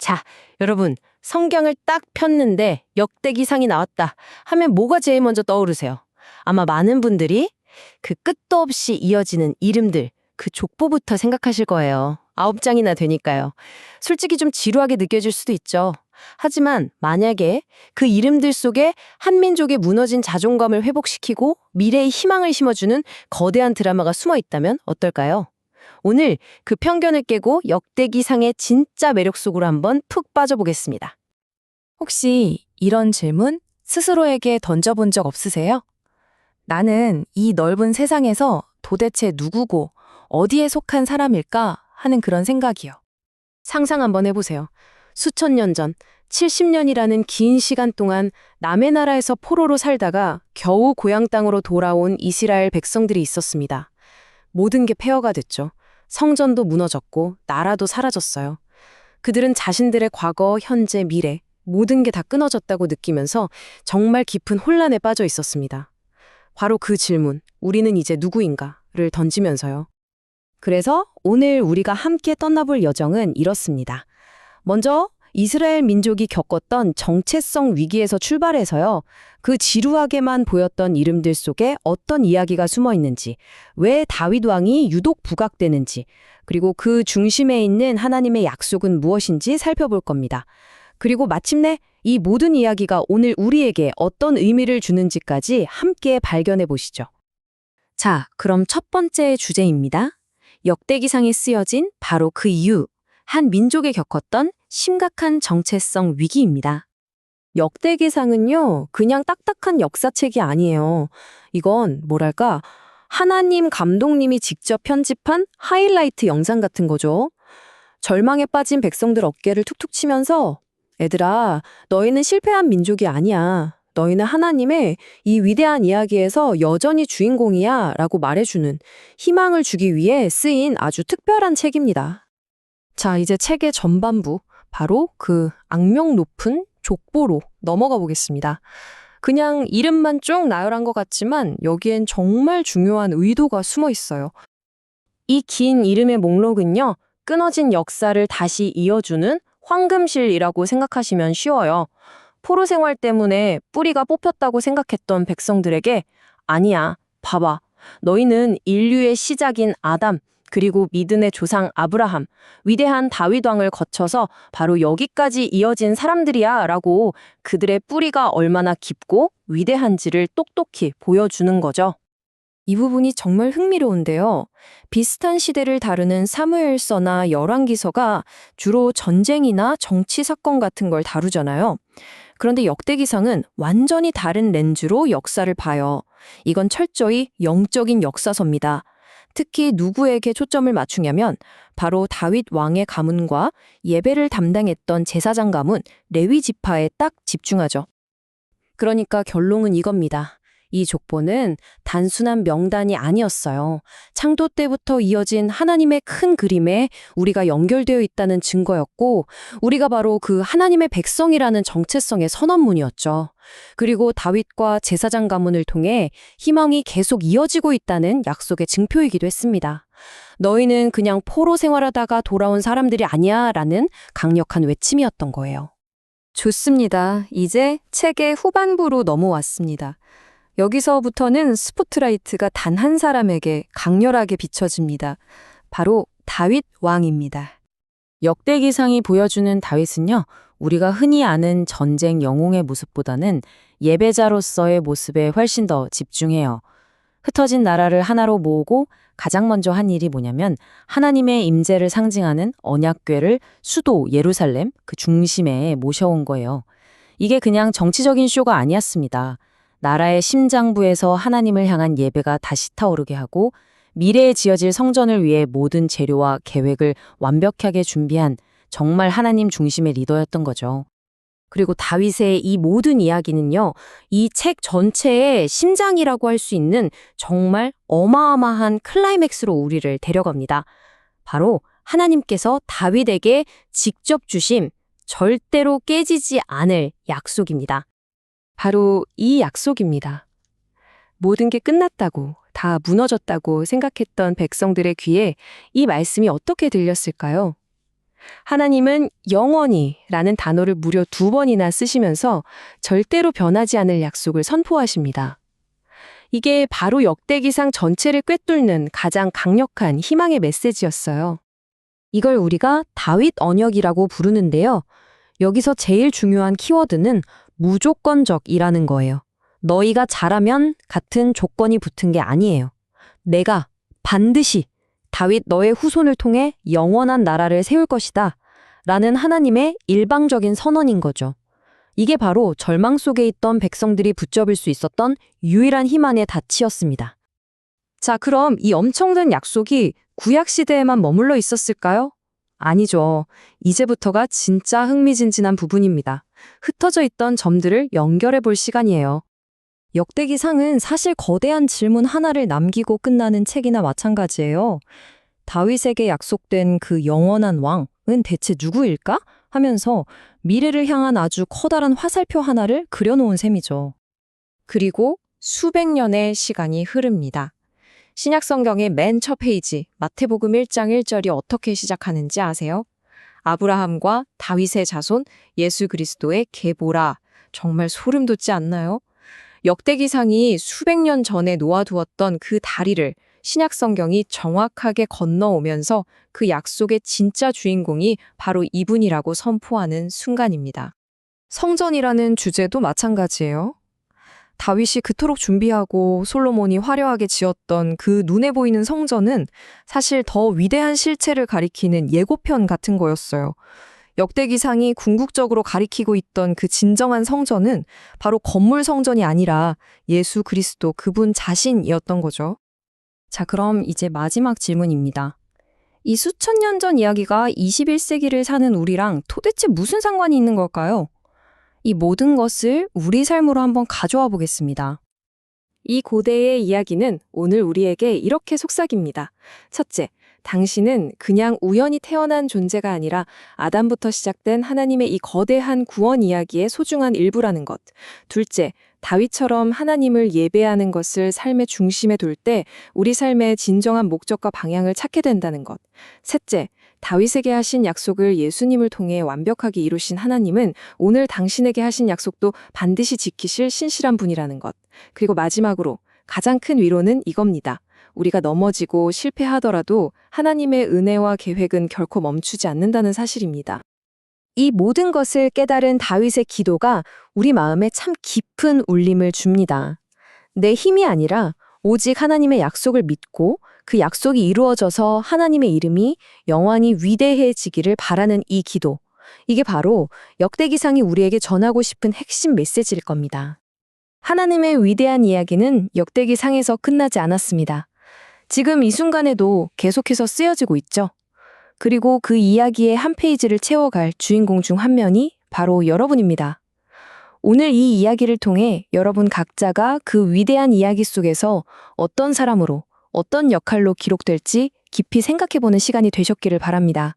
자, 여러분, 성경을 딱 폈는데 역대기상이 나왔다 하면 뭐가 제일 먼저 떠오르세요? 아마 많은 분들이 그 끝도 없이 이어지는 이름들, 그 족보부터 생각하실 거예요. 9장이나 되니까요. 솔직히 좀 지루하게 느껴질 수도 있죠. 하지만 만약에 그 이름들 속에 한민족의 무너진 자존감을 회복시키고 미래의 희망을 심어주는 거대한 드라마가 숨어 있다면 어떨까요? 오늘 그 편견을 깨고 역대기상의 진짜 매력 속으로 한번 푹 빠져보겠습니다. 혹시 이런 질문 스스로에게 던져본 적 없으세요? 나는 이 넓은 세상에서 도대체 누구고 어디에 속한 사람일까 하는 그런 생각이요. 상상 한번 해보세요. 수천 년 전, 70년이라는 긴 시간 동안 남의 나라에서 포로로 살다가 겨우 고향 땅으로 돌아온 이스라엘 백성들이 있었습니다. 모든 게 폐허가 됐죠. 성전도 무너졌고 나라도 사라졌어요. 그들은 자신들의 과거, 현재, 미래 모든 게 다 끊어졌다고 느끼면서 정말 깊은 혼란에 빠져 있었습니다. 바로 그 질문, 우리는 이제 누구인가를 던지면서요. 그래서 오늘 우리가 함께 떠나볼 여정은 이렇습니다. 먼저 이스라엘 민족이 겪었던 정체성 위기에서 출발해서요. 그 지루하게만 보였던 이름들 속에 어떤 이야기가 숨어 있는지, 왜 다윗 왕이 유독 부각되는지, 그리고 그 중심에 있는 하나님의 약속은 무엇인지 살펴볼 겁니다. 그리고 마침내 이 모든 이야기가 오늘 우리에게 어떤 의미를 주는지까지 함께 발견해 보시죠. 자, 그럼 첫 번째 주제입니다. 역대기상에 쓰여진 바로 그 이유, 한 민족이 겪었던 심각한 정체성 위기입니다. 역대기상은요, 그냥 딱딱한 역사책이 아니에요. 이건 뭐랄까, 하나님 감독님이 직접 편집한 하이라이트 영상 같은 거죠. 절망에 빠진 백성들 어깨를 툭툭 치면서 얘들아, 너희는 실패한 민족이 아니야. 너희는 하나님의 이 위대한 이야기에서 여전히 주인공이야 라고 말해주는 희망을 주기 위해 쓰인 아주 특별한 책입니다. 자, 이제 책의 전반부, 바로 그 악명 높은 족보로 넘어가 보겠습니다. 그냥 이름만 쭉 나열한 것 같지만 여기엔 정말 중요한 의도가 숨어 있어요. 이 긴 이름의 목록은요, 끊어진 역사를 다시 이어주는 황금실이라고 생각하시면 쉬워요. 포로 생활 때문에 뿌리가 뽑혔다고 생각했던 백성들에게 아니야, 봐봐. 너희는 인류의 시작인 아담, 그리고 믿음의 조상 아브라함, 위대한 다윗 왕을 거쳐서 바로 여기까지 이어진 사람들이야 라고 그들의 뿌리가 얼마나 깊고 위대한지를 똑똑히 보여주는 거죠. 이 부분이 정말 흥미로운데요. 비슷한 시대를 다루는 사무엘서나 열왕기서가 주로 전쟁이나 정치 사건 같은 걸 다루잖아요. 그런데 역대기상은 완전히 다른 렌즈로 역사를 봐요. 이건 철저히 영적인 역사서입니다. 특히 누구에게 초점을 맞추냐면 바로 다윗 왕의 가문과 예배를 담당했던 제사장 가문 레위 지파에 딱 집중하죠. 그러니까 결론은 이겁니다. 이 족보는 단순한 명단이 아니었어요. 창도 때부터 이어진 하나님의 큰 그림에 우리가 연결되어 있다는 증거였고, 우리가 바로 그 하나님의 백성이라는 정체성의 선언문이었죠. 그리고 다윗과 제사장 가문을 통해 희망이 계속 이어지고 있다는 약속의 증표이기도 했습니다. 너희는 그냥 포로 생활하다가 돌아온 사람들이 아니야 라는 강력한 외침이었던 거예요. 좋습니다. 이제 책의 후반부로 넘어왔습니다. 여기서부터는 스포트라이트가 단 한 사람에게 강렬하게 비춰집니다. 바로 다윗 왕입니다. 역대기상이 보여주는 다윗은요, 우리가 흔히 아는 전쟁 영웅의 모습보다는 예배자로서의 모습에 훨씬 더 집중해요. 흩어진 나라를 하나로 모으고 가장 먼저 한 일이 뭐냐면 하나님의 임재를 상징하는 언약궤를 수도 예루살렘 그 중심에 모셔온 거예요. 이게 그냥 정치적인 쇼가 아니었습니다. 나라의 심장부에서 하나님을 향한 예배가 다시 타오르게 하고 미래에 지어질 성전을 위해 모든 재료와 계획을 완벽하게 준비한 정말 하나님 중심의 리더였던 거죠. 그리고 다윗의 이 모든 이야기는요, 이 책 전체의 심장이라고 할 수 있는 정말 어마어마한 클라이맥스로 우리를 데려갑니다. 바로 하나님께서 다윗에게 직접 주신 절대로 깨지지 않을 약속입니다. 바로 이 약속입니다. 모든 게 끝났다고, 다 무너졌다고 생각했던 백성들의 귀에 이 말씀이 어떻게 들렸을까요? 하나님은 영원히라는 단어를 무려 2번이나 쓰시면서 절대로 변하지 않을 약속을 선포하십니다. 이게 바로 역대기상 전체를 꿰뚫는 가장 강력한 희망의 메시지였어요. 이걸 우리가 다윗 언역이라고 부르는데요. 여기서 제일 중요한 키워드는 무조건적이라는 거예요. 너희가 잘하면 같은 조건이 붙은 게 아니에요. 내가 반드시 다윗 너의 후손을 통해 영원한 나라를 세울 것이다. 라는 하나님의 일방적인 선언인 거죠. 이게 바로 절망 속에 있던 백성들이 붙잡을 수 있었던 유일한 희망의 닻이었습니다. 자, 그럼 이 엄청난 약속이 구약 시대에만 머물러 있었을까요? 아니죠. 이제부터가 진짜 흥미진진한 부분입니다. 흩어져 있던 점들을 연결해 볼 시간이에요. 역대기상은 사실 거대한 질문 하나를 남기고 끝나는 책이나 마찬가지예요. 다윗에게 약속된 그 영원한 왕은 대체 누구일까? 하면서 미래를 향한 아주 커다란 화살표 하나를 그려놓은 셈이죠. 그리고 수백 년의 시간이 흐릅니다. 신약 성경의 맨 첫 페이지 마태복음 1장 1절이 어떻게 시작하는지 아세요? 아브라함과 다윗의 자손 예수 그리스도의 계보라. 정말 소름 돋지 않나요? 역대기상이 수백 년 전에 놓아두었던 그 다리를 신약 성경이 정확하게 건너오면서 그 약속의 진짜 주인공이 바로 이분이라고 선포하는 순간입니다. 성전이라는 주제도 마찬가지예요. 다윗이 그토록 준비하고 솔로몬이 화려하게 지었던 그 눈에 보이는 성전은 사실 더 위대한 실체를 가리키는 예고편 같은 거였어요. 역대기상이 궁극적으로 가리키고 있던 그 진정한 성전은 바로 건물 성전이 아니라 예수 그리스도 그분 자신이었던 거죠. 자, 그럼 이제 마지막 질문입니다. 이 수천 년 전 이야기가 21세기를 사는 우리랑 도대체 무슨 상관이 있는 걸까요? 이 모든 것을 우리 삶으로 한번 가져와 보겠습니다. 이 고대의 이야기는 오늘 우리에게 이렇게 속삭입니다. 첫째, 당신은 그냥 우연히 태어난 존재가 아니라 아담부터 시작된 하나님의 이 거대한 구원 이야기의 소중한 일부라는 것. 둘째, 다윗처럼 하나님을 예배하는 것을 삶의 중심에 둘 때 우리 삶의 진정한 목적과 방향을 찾게 된다는 것. 셋째, 다윗에게 하신 약속을 예수님을 통해 완벽하게 이루신 하나님은 오늘 당신에게 하신 약속도 반드시 지키실 신실한 분이라는 것. 그리고 마지막으로 가장 큰 위로는 이겁니다. 우리가 넘어지고 실패하더라도 하나님의 은혜와 계획은 결코 멈추지 않는다는 사실입니다. 이 모든 것을 깨달은 다윗의 기도가 우리 마음에 참 깊은 울림을 줍니다. 내 힘이 아니라 오직 하나님의 약속을 믿고 그 약속이 이루어져서 하나님의 이름이 영원히 위대해지기를 바라는 이 기도. 이게 바로 역대기상이 우리에게 전하고 싶은 핵심 메시지일 겁니다. 하나님의 위대한 이야기는 역대기상에서 끝나지 않았습니다. 지금 이 순간에도 계속해서 쓰여지고 있죠. 그리고 그 이야기의 한 페이지를 채워갈 주인공 중 한 명이 바로 여러분입니다. 오늘 이 이야기를 통해 여러분 각자가 그 위대한 이야기 속에서 어떤 사람으로, 어떤 역할로 기록될지 깊이 생각해보는 시간이 되셨기를 바랍니다.